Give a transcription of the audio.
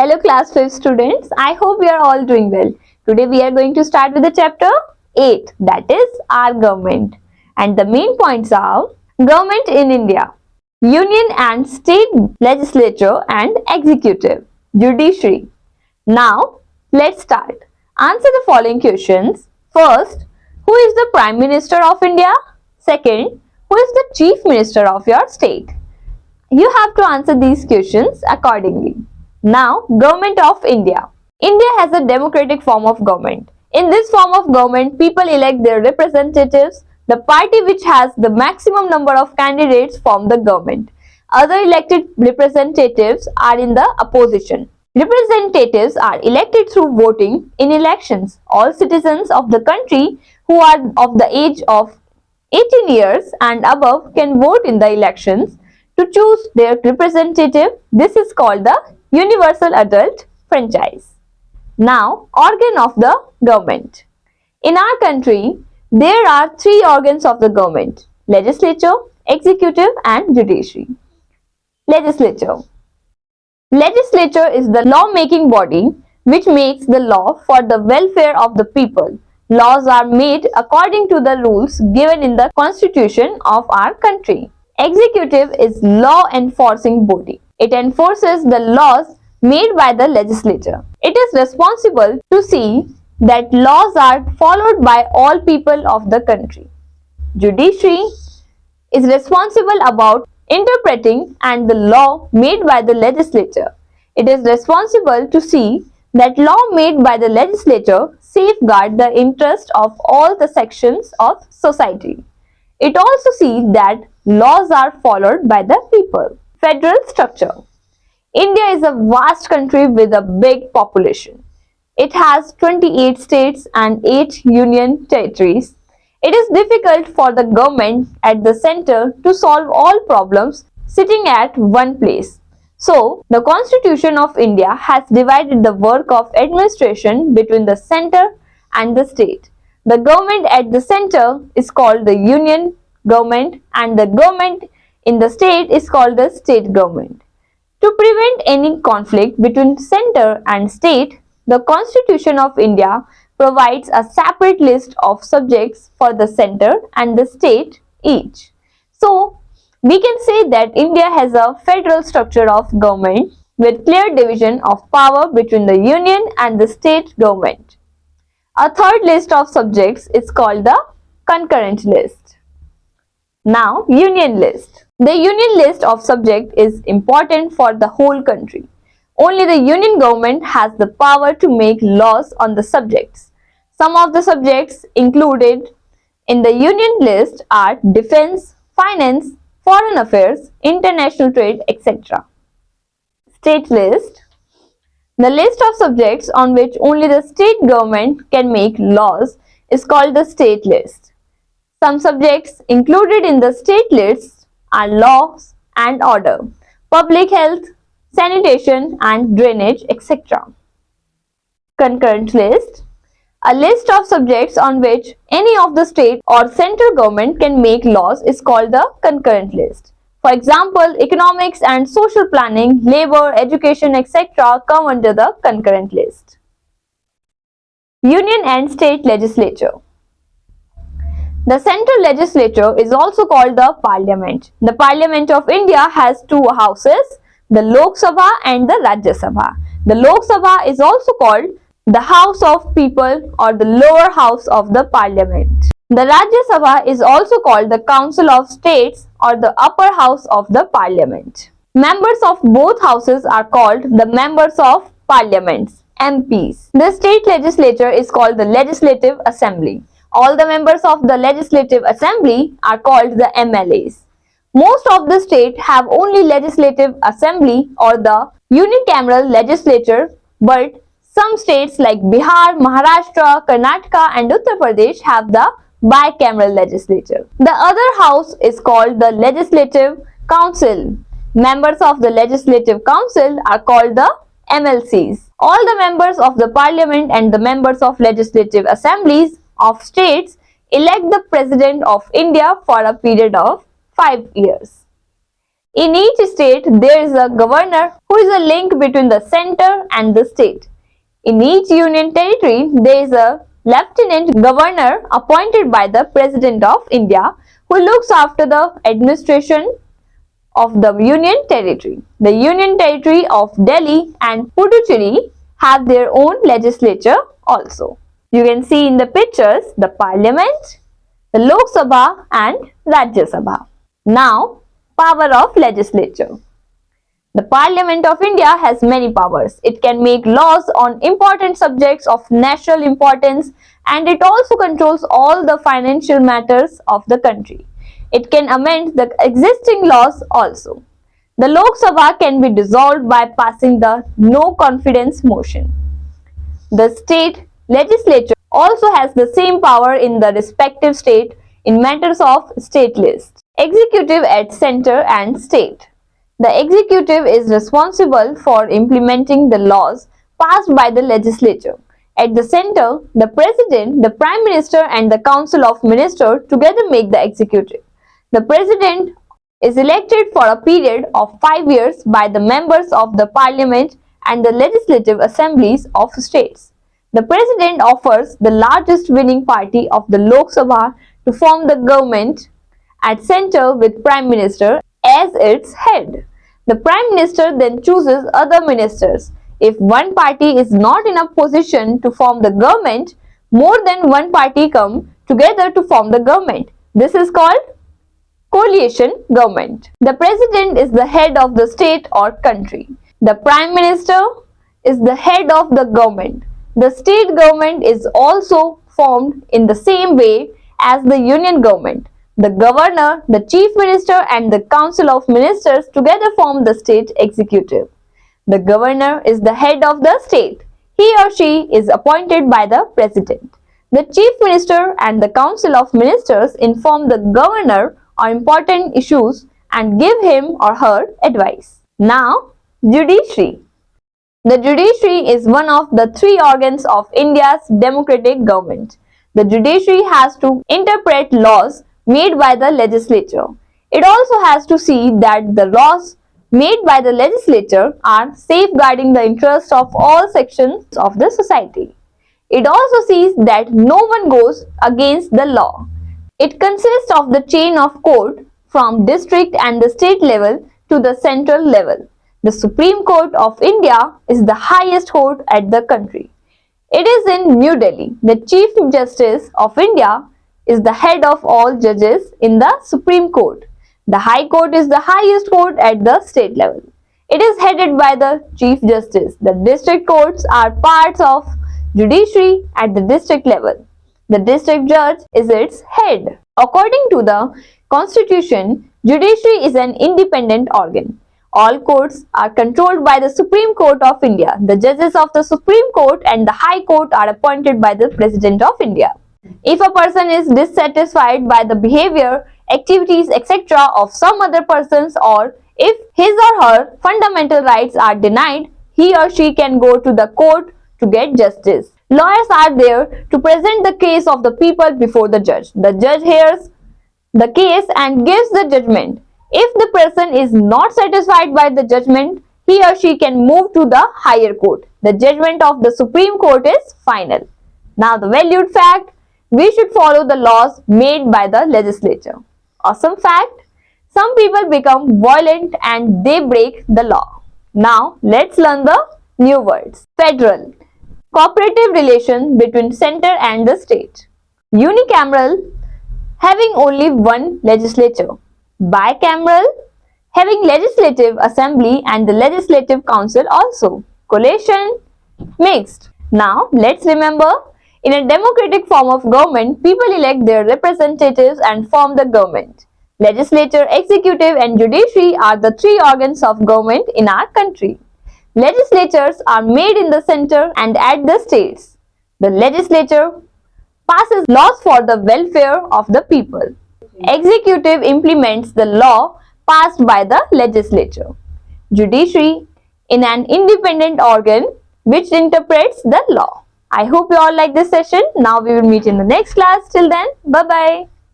Hello class 5 students, I hope we are all doing well. Today we are going to start with the chapter 8, that is our government. And the main points are government in India, union and state legislature and executive, judiciary. Now let's start. Answer the following questions. First, who is the Prime Minister of India? Second, who is the Chief Minister of your state? You have to answer these questions accordingly. Now, Government of India. India has a democratic form of government. In this form of government, people elect their representatives. The party which has the maximum number of candidates form the government. Other elected representatives are in the opposition. Representatives are elected through voting in elections. All citizens of the country who are of the age of 18 years and above can vote in the elections to choose their representative. This is called the universal adult franchise. Now, organ of the government. In our country, there are three organs of the government: legislature, executive and judiciary. Legislature. Legislature is the law-making body which makes the law for the welfare of the people. Laws are made according to the rules given in the constitution of our country. Executive is law enforcing body. It enforces the laws made by the legislature. It is responsible to see that laws are followed by all people of the country. Judiciary is responsible about interpreting and the law made by the legislature. It is responsible to see that law made by the legislature safeguard the interest of all the sections of society. It also sees that laws are followed by the people. Federal structure. India is a vast country with a big population. It has 28 states and 8 union territories. It is difficult for the government at the center to solve all problems sitting at one place. So, the Constitution of India has divided the work of administration between the center and the state. The government at the center is called the union government and the government in the state is called the state government. To prevent any conflict between center and state, the Constitution of India provides a separate list of subjects for the center and the state each. So, we can say that India has a federal structure of government with clear division of power between the union and the state government. A third list of subjects is called the concurrent list. Now, union list. The union list of subjects is important for the whole country. Only the union government has the power to make laws on the subjects. Some of the subjects included in the union list are defense, finance, foreign affairs, international trade, etc. State list. The list of subjects on which only the state government can make laws is called the state list. Some subjects included in the state lists are laws and order, public health, sanitation and drainage, etc. Concurrent list. A list of subjects on which any of the state or central government can make laws is called the concurrent list. For example, economics and social planning, labor, education, etc. come under the concurrent list. Union and state legislature. The central legislature is also called the parliament. The Parliament of India has two houses, the Lok Sabha and the Rajya Sabha. The Lok Sabha is also called the House of People or the lower house of the Parliament. The Rajya Sabha is also called the Council of States or the upper house of the Parliament. Members of both houses are called the Members of Parliaments, MPs. The state legislature is called the Legislative Assembly. All the members of the Legislative Assembly are called the MLAs. Most of the states have only Legislative Assembly or the unicameral legislature, but some states like Bihar, Maharashtra, Karnataka and Uttar Pradesh have the bicameral legislature. The other house is called the Legislative Council. Members of the Legislative Council are called the MLCs. All the members of the Parliament and the members of Legislative Assemblies of states elect the President of India for a period of 5 years. In each state, there is a governor who is a link between the center and the state. In each union territory, there is a lieutenant governor appointed by the President of India who looks after the administration of the union territory. The union territory of Delhi and Puducherry have their own legislature also. You can see in the pictures the parliament, the Lok Sabha and Rajya Sabha. Now, power of legislature. The Parliament of India has many powers. It can make laws on important subjects of national importance and it also controls all the financial matters of the country. It can amend the existing laws also. The Lok Sabha can be dissolved by passing the no confidence motion. The state legislature also has the same power in the respective state in matters of state list. Executive at center and state. The executive is responsible for implementing the laws passed by the legislature. At the center, the president, the prime minister and the council of ministers together make the executive. The president is elected for a period of 5 years by the members of the parliament and the legislative assemblies of states. The president offers the largest winning party of the Lok Sabha to form the government at center with Prime Minister as its head. The Prime Minister then chooses other ministers. If one party is not in a position to form the government, more than one party come together to form the government. This is called coalition government. The President is the head of the state or country. The Prime Minister is the head of the government. The state government is also formed in the same way as the union government. The governor, the chief minister and the council of ministers together form the state executive. The governor is the head of the state. He or she is appointed by the president. The chief minister and the council of ministers inform the governor on important issues and give him or her advice. Now, judiciary. The judiciary is one of the three organs of India's democratic government. The judiciary has to interpret laws made by the legislature. It also has to see that the laws made by the legislature are safeguarding the interests of all sections of the society. It also sees that no one goes against the law. It consists of the chain of court from district and the state level to the central level. The Supreme Court of India is the highest court at the country. It is in New Delhi. The Chief Justice of India is the head of all judges in the Supreme Court. The High Court is the highest court at the state level. It is headed by the Chief Justice. The district courts are parts of judiciary at the district level. The district judge is its head. According to the Constitution, judiciary is an independent organ. All courts are controlled by the Supreme Court of India. The judges of the Supreme Court and the High Court are appointed by the President of India. If a person is dissatisfied by the behavior, activities, etc. of some other persons or if his or her fundamental rights are denied, he or she can go to the court to get justice. Lawyers are there to present the case of the people before the judge. The judge hears the case and gives the judgment. If the person is not satisfied by the judgment, he or she can move to the higher court. The judgment of the Supreme Court is final. Now the valued fact, we should follow the laws made by the legislature. Awesome fact, some people become violent and they break the law. Now let's learn the new words. Federal, cooperative relation between center and the state. Unicameral, having only one legislature. Bicameral, having legislative assembly and the legislative council also. Coalition, mixed. Now let's remember, in a democratic form of government, people elect their representatives and form the government. Legislature, executive and judiciary are the three organs of government in our country. Legislatures are made in the center and at the states. The legislature passes laws for the welfare of the people. Executive implements the law passed by the legislature. Judiciary in an independent organ which interprets the law. I hope you all like this session. Now we will meet in the next class. Till then, bye-bye.